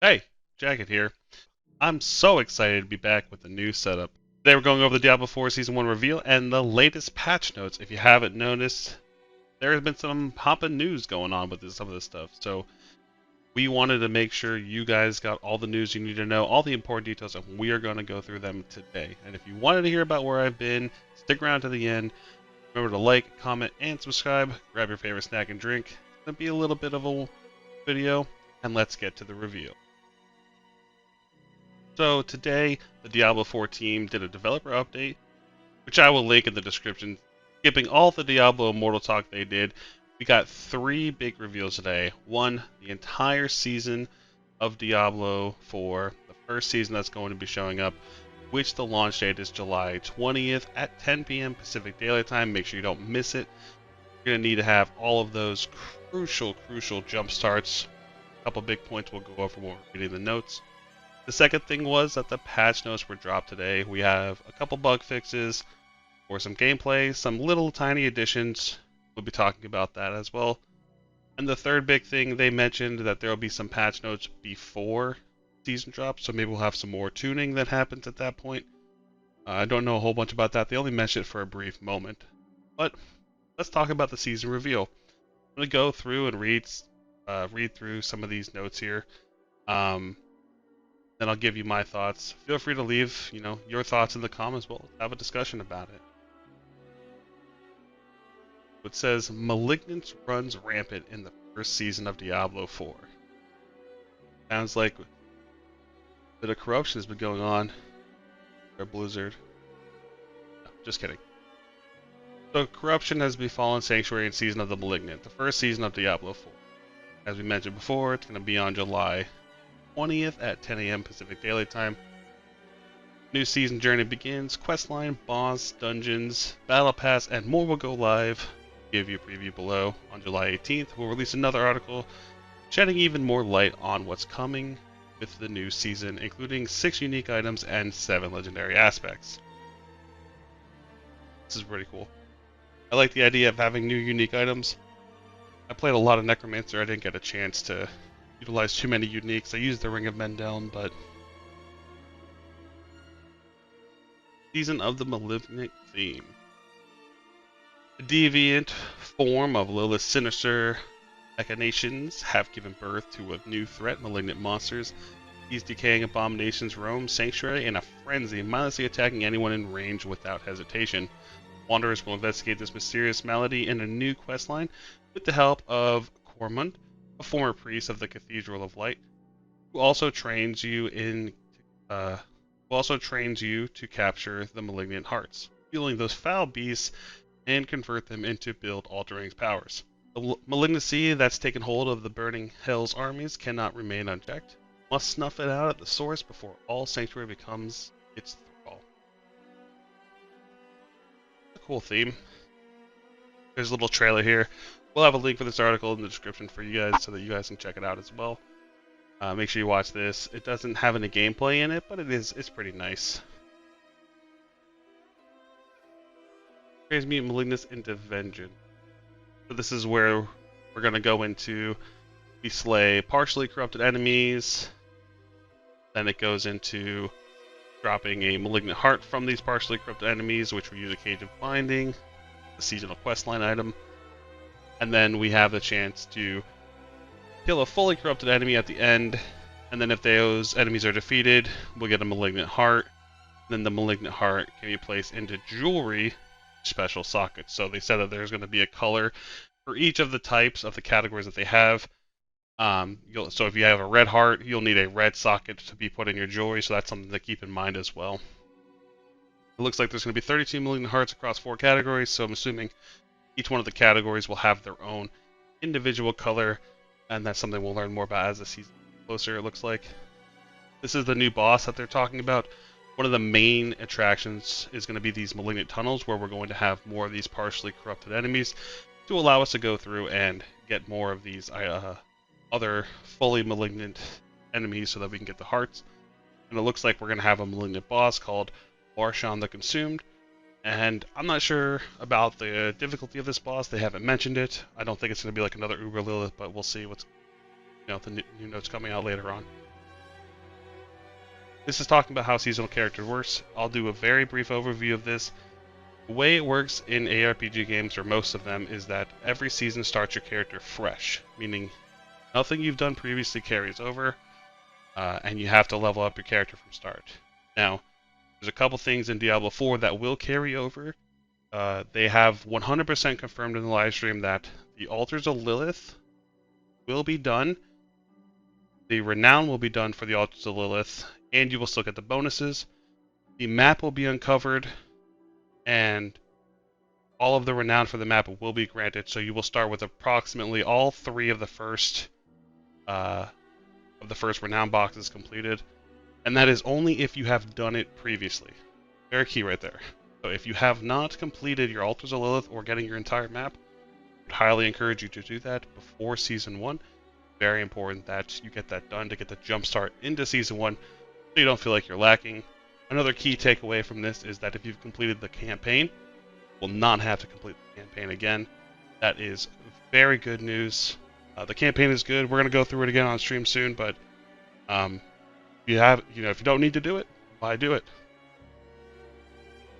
Hey, Jacket here. I'm so excited to be back with the new setup. Today we're going over the Diablo 4 Season 1 reveal and the latest patch notes. If you haven't noticed, there has been some hopping news going on with some of this stuff. So we wanted to make sure you guys got all the news you need to know, all the important details, and we are going to go through them today. And if you wanted to hear about where I've been, stick around to the end. Remember to like, comment, and subscribe. Grab your favorite snack and drink. It's going to be a little bit of a video, and let's get to the reveal. So today, the Diablo 4 team did a developer update, which I will link in the description. Skipping all the Diablo Immortal talk they did, we got three big reveals today. One, the entire season of Diablo 4, the first season that's going to be showing up, which the launch date is July 20th at 10 p.m. Pacific Daylight Time. Make sure you don't miss it. You're going to need to have all of those crucial jump starts. A couple big points we'll go over when we're reading the notes. The second thing was that the patch notes were dropped today. We have a couple bug fixes for some gameplay, some little tiny additions. We'll be talking about that as well. And the third big thing, they mentioned that there will be some patch notes before season drop, so maybe we'll have some more tuning that happens at that point. I don't know a whole bunch about that. They only mentioned it for a brief moment. But let's talk about the season reveal. I'm going to go through and read through some of these notes here. Then I'll give you my thoughts. Feel free to leave, your thoughts in the comments. We'll have a discussion about it. It says, Malignance runs rampant in the first season of Diablo 4. Sounds like a bit of corruption has been going on. Or Blizzard. No, just kidding. So corruption has befallen Sanctuary in Season of the Malignant, the first season of Diablo 4. As we mentioned before, it's going to be on July 20th at 10 a.m. Pacific Daylight Time. New season journey begins. Questline, boss, dungeons, battle pass, and more will go live. Give you a preview below. On July 18th, we'll release another article shedding even more light on what's coming with the new season, including 6 unique items and 7 legendary aspects. This is pretty cool. I like the idea of having new unique items. I played a lot of Necromancer. I didn't get a chance to utilize too many uniques. I used the Ring of Mendeln, but Season of the Malignant theme. The deviant form of Lilith's sinister machinations have given birth to a new threat, malignant monsters. These decaying abominations roam Sanctuary in a frenzy, mindlessly attacking anyone in range without hesitation. Wanderers will investigate this mysterious malady in a new questline with the help of Cormund, a former priest of the Cathedral of Light, who also trains you to capture the malignant hearts, fueling those foul beasts and convert them into build-altering powers. The malignancy that's taken hold of the Burning Hell's armies cannot remain unchecked. Must snuff it out at the source before all Sanctuary becomes its thrall. A cool theme. There's a little trailer here. We'll have a link for this article in the description for you guys so that you guys can check it out as well. Make sure you watch this. It doesn't have any gameplay in it, but it's pretty nice. Transmute Malignance into Vengeance. So this is where we're going to go into, we slay partially corrupted enemies. Then it goes into dropping a Malignant Heart from these partially corrupted enemies, which we use a Cage of Binding, the seasonal questline item. And then we have the chance to kill a fully corrupted enemy at the end, and then if those enemies are defeated, we'll get a Malignant Heart. Then the Malignant Heart can be placed into jewelry special sockets. So they said that there's going to be a color for each of the types of the categories that they have. So if you have a red heart, you'll need a red socket to be put in your jewelry, so that's something to keep in mind as well. It looks like there's going to be 32 Malignant Hearts across 4 categories, so I'm assuming each one of the categories will have their own individual color, and that's something we'll learn more about as the season gets closer, it looks like. This is the new boss that they're talking about. One of the main attractions is going to be these malignant tunnels, where we're going to have more of these partially corrupted enemies to allow us to go through and get more of these other fully malignant enemies so that we can get the hearts. And it looks like we're going to have a malignant boss called Barshan the Consumed. And I'm not sure about the difficulty of this boss. They haven't mentioned it. I don't think it's going to be like another Uber Lilith, but we'll see what's, the new notes coming out later on. This is talking about how seasonal character works. I'll do a very brief overview of this. The way it works in ARPG games, or most of them, is that every season starts your character fresh, meaning nothing you've done previously carries over, and you have to level up your character from start. Now, there's a couple things in Diablo 4 that will carry over. They have 100% confirmed in the live stream that the Altars of Lilith will be done. The Renown will be done for the Altars of Lilith, and you will still get the bonuses. The map will be uncovered, and all of the Renown for the map will be granted, so you will start with approximately all three of the first Renown boxes completed, and that is only if you have done it previously. Very key right there. So if you have not completed your Altars of Lilith or getting your entire map, I would highly encourage you to do that before Season 1. Very important that you get that done to get the jump start into Season 1 so you don't feel like you're lacking. Another key takeaway from this is that if you've completed the campaign, you will not have to complete the campaign again. That is very good news. The campaign is good. We're going to go through it again on stream soon, but if you don't need to do it, why do it?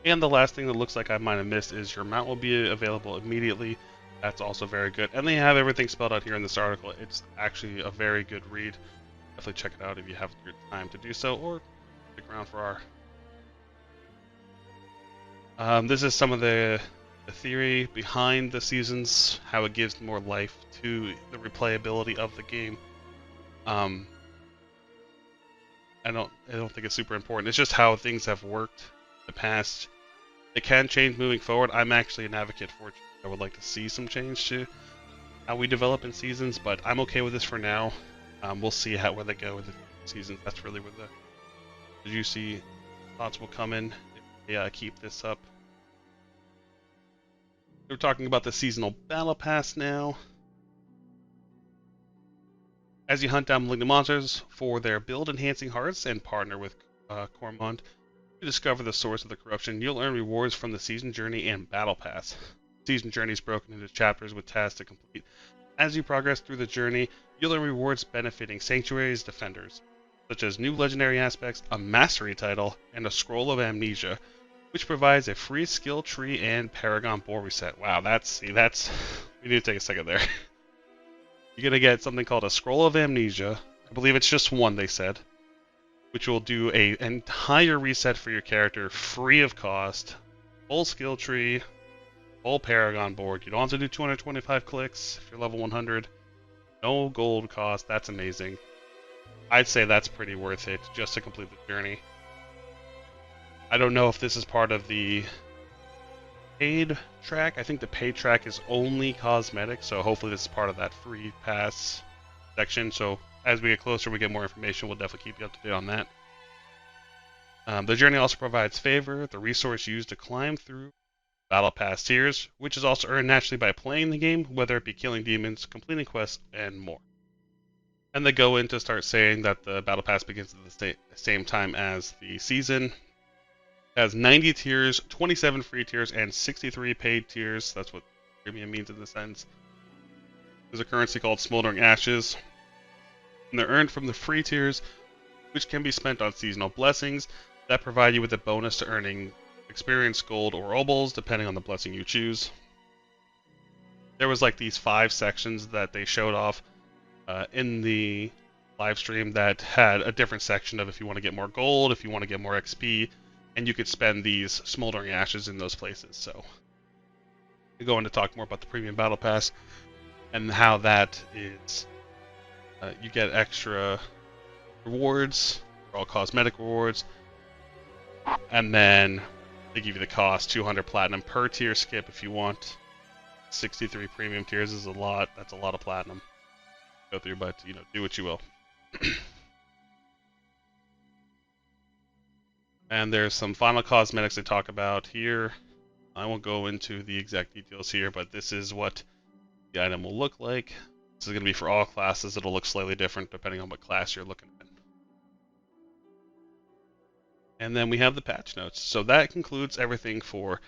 And the last thing that looks like I might have missed is your mount will be available immediately. That's also very good. And they have everything spelled out here in this article. It's actually a very good read. Definitely check it out if you have your time to do so, or stick around for our... this is some of the theory behind the seasons, how it gives more life to the replayability of the game. I don't think it's super important. It's just how things have worked in the past. It can change moving forward. I'm actually an advocate for it. I would like to see some change to how we develop in seasons, but I'm okay with this for now. We'll see where they go with the seasons. That's really where the juicy thoughts will come in if they keep this up. We're talking about the seasonal battle pass now. As you hunt down malignant monsters for their build-enhancing hearts and partner with Cormond to discover the source of the corruption, you'll earn rewards from the Season Journey and Battle Pass. Season Journey is broken into chapters with tasks to complete. As you progress through the journey, you'll earn rewards benefiting Sanctuary's defenders, such as new legendary aspects, a mastery title, and a Scroll of Amnesia, which provides a free skill tree and Paragon Board reset. Wow, that's we need to take a second there. You're gonna get something called a Scroll of Amnesia. I believe it's just one, they said, which will do an entire reset for your character free of cost, full skill tree, full Paragon Board. You don't have to do 225 clicks if you're level 100. No gold cost. That's amazing. I'd say that's pretty worth it just to complete the journey. I don't know if this is part of the paid track. I think the paid track is only cosmetic, so hopefully this is part of that free pass section. So as we get closer, we get more information. We'll definitely keep you up to date on that. The journey also provides favor, the resource used to climb through Battle Pass tiers, which is also earned naturally by playing the game, whether it be killing demons, completing quests, and more. And they go in to start saying that the Battle Pass begins at the same time as the season. It has 90 tiers, 27 free tiers, and 63 paid tiers. That's what premium means in this sense. There's a currency called Smoldering Ashes, and they're earned from the free tiers, which can be spent on seasonal blessings that provide you with a bonus to earning experience, gold, or obols, depending on the blessing you choose. There was like these 5 sections that they showed off in the live stream that had a different section of if you want to get more gold, if you want to get more XP, and you could spend these Smoldering Ashes in those places. So we're going to talk more about the Premium Battle Pass and how that is, you get extra rewards, all cosmetic rewards, and then they give you the cost, 200 platinum per tier skip if you want. 63 premium tiers is a lot. That's a lot of platinum to go through, but do what you will. And there's some final cosmetics they talk about here. I won't go into the exact details here, but this is what the item will look like. This is going to be for all classes. It'll look slightly different depending on what class you're looking at. And then we have the patch notes. So that concludes everything for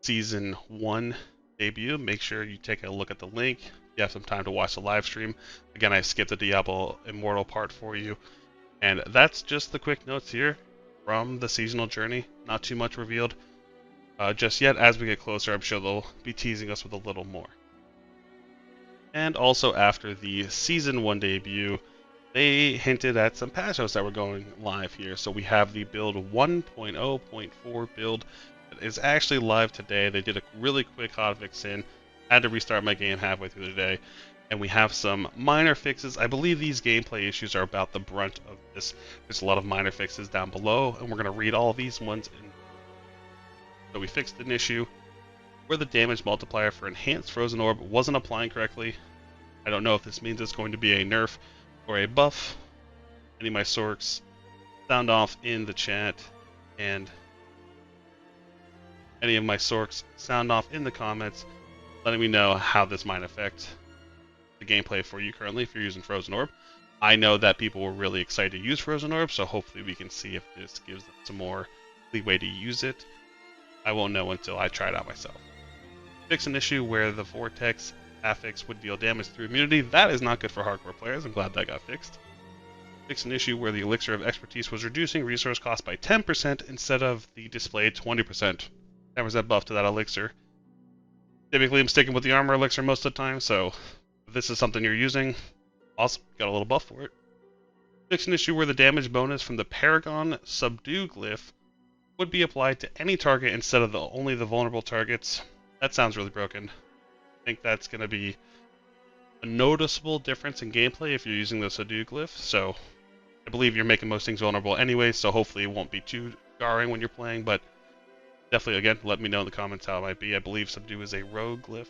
Season 1 debut. Make sure you take a look at the link. If you have some time to watch the live stream. Again, I skipped the Diablo Immortal part for you. And that's just the quick notes here from the seasonal journey. Not too much revealed just yet. As we get closer, I'm sure they'll be teasing us with a little more. And also after the Season 1 debut, they hinted at some patch notes that were going live here. So we have the build 1.0.4 build that is actually live today. They did a really quick hotfix in. Had to restart my game halfway through the day. And we have some minor fixes. I believe these gameplay issues are about the brunt of this. There's a lot of minor fixes down below, and we're going to read all of these ones. So we fixed an issue where the damage multiplier for Enhanced Frozen Orb wasn't applying correctly. I don't know if this means it's going to be a nerf or a buff. Any of my sorks sound off in the chat, and any of my sorks sound off in the comments, letting me know how this might affect the gameplay for you currently if you're using Frozen Orb. I know that people were really excited to use Frozen Orb, so hopefully we can see if this gives them some more leeway to use it. I won't know until I try it out myself. Fix an issue where the Vortex affix would deal damage through immunity. That is not good for hardcore players. I'm glad that got fixed. Fix an issue where the Elixir of Expertise was reducing resource cost by 10% instead of the displayed 20%. 10% buff to that Elixir. Typically I'm sticking with the Armor Elixir most of the time, so if this is something you're using, awesome, got a little buff for it. Fix an issue where the damage bonus from the Paragon Subdue glyph would be applied to any target instead of only the vulnerable targets. That sounds really broken. I think that's going to be a noticeable difference in gameplay if you're using the Subdue glyph, so I believe you're making most things vulnerable anyway, so hopefully it won't be too jarring when you're playing, but definitely, again, let me know in the comments how it might be. I believe Subdue is a rogue glyph.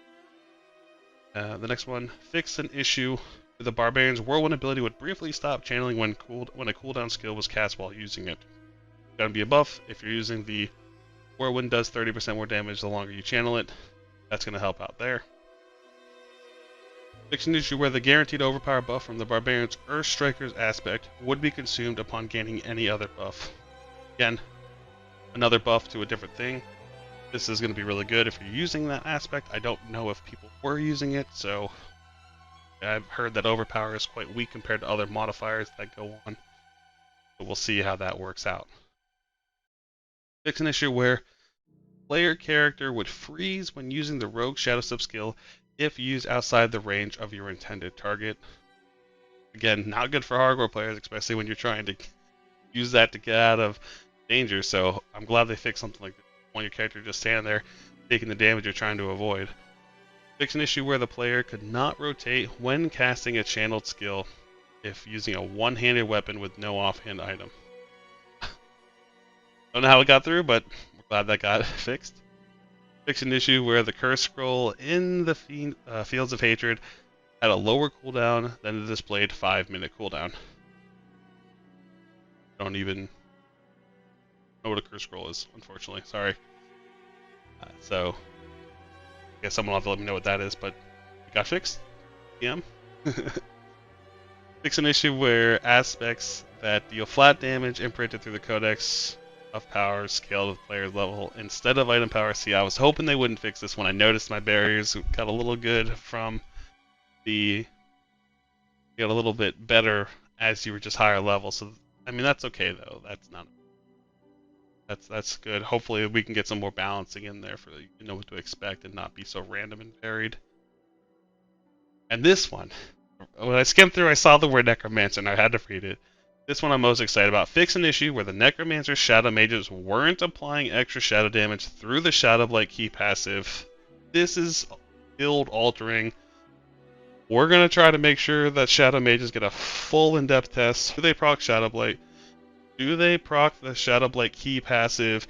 The next one, fix an issue where the Barbarian's Whirlwind ability would briefly stop channeling when a cooldown skill was cast while using it. It's going to be a buff. If you're using the Whirlwind, does 30% more damage the longer you channel it. That's going to help out there. Fix an issue where the guaranteed overpower buff from the Barbarian's Earth Striker's aspect would be consumed upon gaining any other buff. Again, another buff to a different thing. This is going to be really good if you're using that aspect. I don't know if people were using it, so I've heard that overpower is quite weak compared to other modifiers that go on. But we'll see how that works out. Fix an issue where player character would freeze when using the Rogue Shadow subskill if used outside the range of your intended target. Again, not good for hardcore players, especially when you're trying to use that to get out of danger, so I'm glad they fixed something like this. Want your character just standing there taking the damage you're trying to avoid. Fix an issue where the player could not rotate when casting a channeled skill if using a one-handed weapon with no offhand item. Don't know how it got through, but we're glad that got fixed. Fix an issue where the curse scroll in the Fields of Hatred had a lower cooldown than the displayed 5-minute cooldown. Don't even know what a curse scroll is, unfortunately. Sorry. So, I guess someone will have to let me know what that is, but it got fixed. PM. Fix an issue where aspects that deal flat damage imprinted through the Codex of Power scale to the player's level instead of item power. See, I was hoping they wouldn't fix this when I noticed my barriers got a little good from the... got a little bit better as you were just higher level. So, I mean, that's okay, though. That's not... That's good. Hopefully we can get some more balancing in there for you to know what to expect and not be so random and varied. And this one, when I skimmed through, I saw the word Necromancer and I had to read it. This one I'm most excited about. Fix an issue where the Necromancer's Shadow Mages weren't applying extra shadow damage through the Shadow Blight key passive. This is build altering. We're going to try to make sure that Shadow Mages get a full in-depth test. Do they proc Shadow Blight? Do they proc the Shadow Blight key passive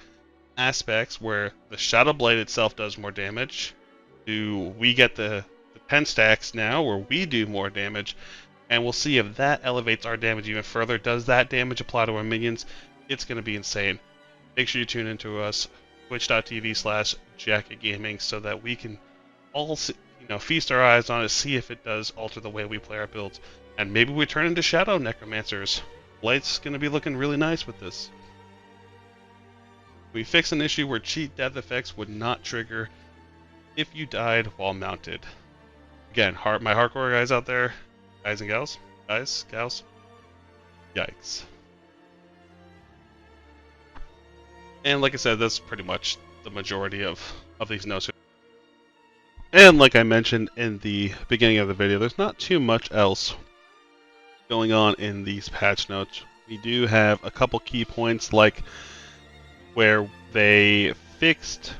aspects where the Shadow Blight itself does more damage? Do we get the 10 stacks now where we do more damage? And we'll see if that elevates our damage even further. Does that damage apply to our minions? It's going to be insane. Make sure you tune into us, twitch.tv/jacketgaming, so that we can all feast our eyes on it, see if it does alter the way we play our builds. And maybe we turn into Shadow Necromancers. Blight's going to be looking really nice with this. We fix an issue where cheat death effects would not trigger if you died while mounted. Again, my hardcore guys out there, guys and gals, yikes. And like I said, that's pretty much the majority of these notes. And like I mentioned in the beginning of the video, there's not too much else going on in these patch notes. We do have a couple key points, like where they fixed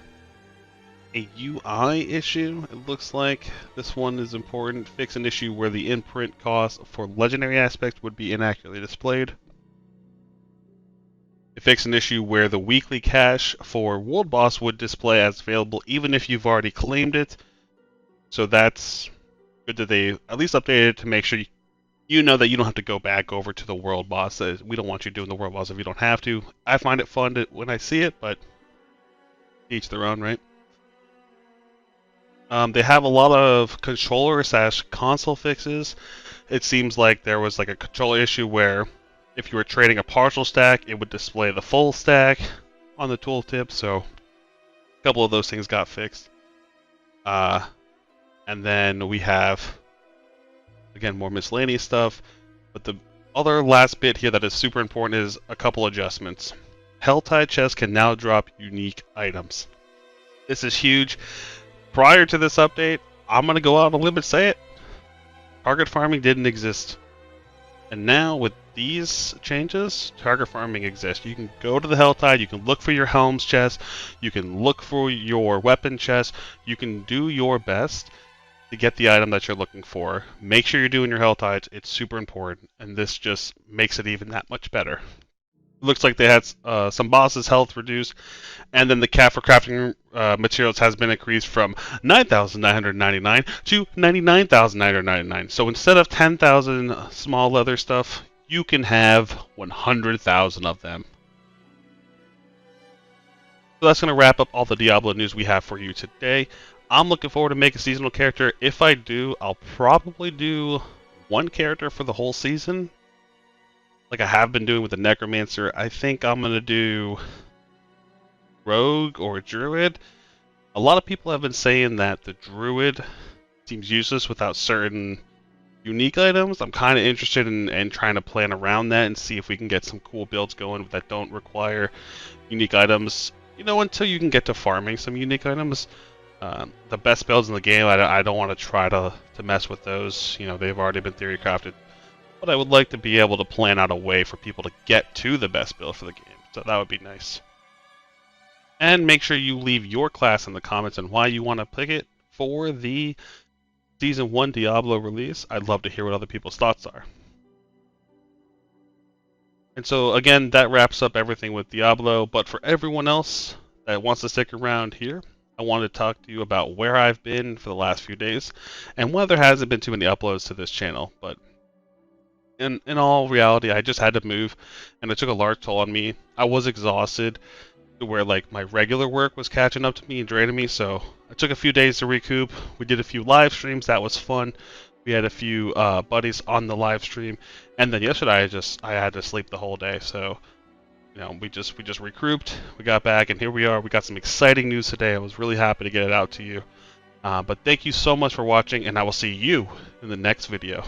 a UI issue. It looks like this one is important. Fix an issue where the imprint cost for legendary aspects would be inaccurately displayed. It fixed an issue where the weekly cache for world boss would display as available even if you've already claimed it. So that's good that they at least updated it to make sure you know that you don't have to go back over to the world boss. We don't want you doing the world boss if you don't have to. I find it fun when I see it, but each their own, right? They have a lot of controller/console fixes. It seems like there was like a controller issue where if you were trading a partial stack, it would display the full stack on the tooltip. So a couple of those things got fixed. And then we have, again, more miscellaneous stuff. But the other last bit here that is super important is a couple adjustments. Helltide chests can now drop unique items. This is huge. Prior to this update, I'm going to go out on a limb and say it. Target farming didn't exist. And now with these changes, target farming exists. You can go to the Helltide, you can look for your helms chest, you can look for your weapon chest, you can do your best to get the item that you're looking for. Make sure you're doing your Helltides, it's super important, and this just makes it even that much better. It looks like they had some bosses' health reduced, and then the cap for crafting materials has been increased from 9,999 to 99,999. So instead of 10,000 small leather stuff, you can have 100,000 of them. So that's going to wrap up all the Diablo news we have for you today. I'm looking forward to making a seasonal character. If I do, I'll probably do one character for the whole season, like I have been doing with the Necromancer. I think I'm going to do Rogue or Druid. A lot of people have been saying that the Druid seems useless without certain unique items. I'm kind of interested in trying to plan around that and see if we can get some cool builds going that don't require unique items, you know, until you can get to farming some unique items. The best builds in the game, I don't want to try to mess with those. You know, they've already been theory crafted. But I would like to be able to plan out a way for people to get to the best build for the game. So that would be nice. And make sure you leave your class in the comments and why you want to pick it for the Season 1 Diablo release. I'd love to hear what other people's thoughts are. And so again, that wraps up everything with Diablo. But for everyone else that wants to stick around here, I wanted to talk to you about where I've been for the last few days and why there hasn't been too many uploads to this channel. But in all reality, I just had to move, and it took a large toll on me. I was exhausted to where like my regular work was catching up to me and draining me, so I took a few days to recoup. We did a few live streams, that was fun. We had a few buddies on the live stream, and then yesterday I had to sleep the whole day. So you know, we just regrouped, we got back, and here we are. We got some exciting news today. I was really happy to get it out to you. But thank you so much for watching, and I will see you in the next video.